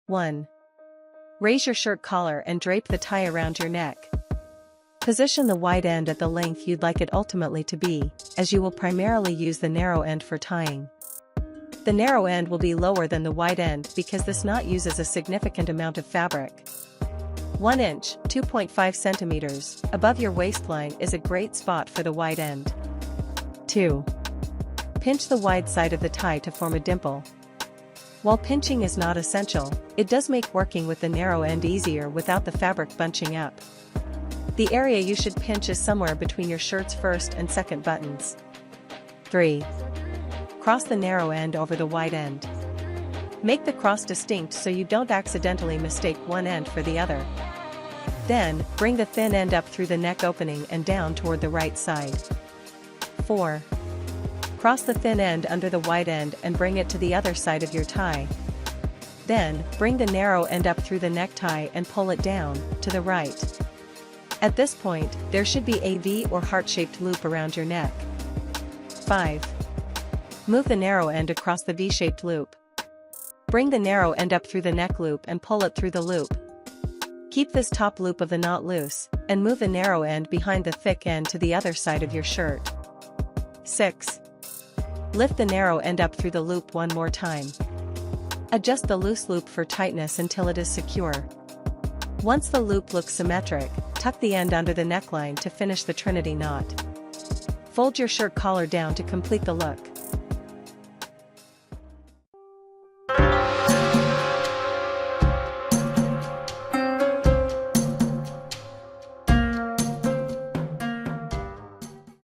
1. Raise your shirt collar and drape the tie around your neck. Position the wide end at the length you'd like it ultimately to be, as you will primarily use the narrow end for tying. The narrow end will be lower than the wide end because this knot uses a significant amount of fabric. 1 inch, 2.5 centimeters, above your waistline is a great spot for the wide end. 2. Pinch the wide side of the tie to form a dimple. While pinching is not essential, it does make working with the narrow end easier without the fabric bunching up. The area you should pinch is somewhere between your shirt's first and second buttons. 3. Cross the narrow end over the wide end. Make the cross distinct so you don't accidentally mistake one end for the other. Then, bring the thin end up through the neck opening and down toward the right side. 4. Cross the thin end under the wide end and bring it to the other side of your tie. Then, bring the narrow end up through the necktie and pull it down, to the right. At this point, there should be a V or heart-shaped loop around your neck. 5. Move the narrow end across the V-shaped loop. Bring the narrow end up through the neck loop and pull it through the loop. Keep this top loop of the knot loose, and move the narrow end behind the thick end to the other side of your shirt. 6. Lift the narrow end up through the loop one more time. Adjust the loose loop for tightness until it is secure. Once the loop looks symmetric, tuck the end under the neckline to finish the Trinity knot. Fold your shirt collar down to complete the look.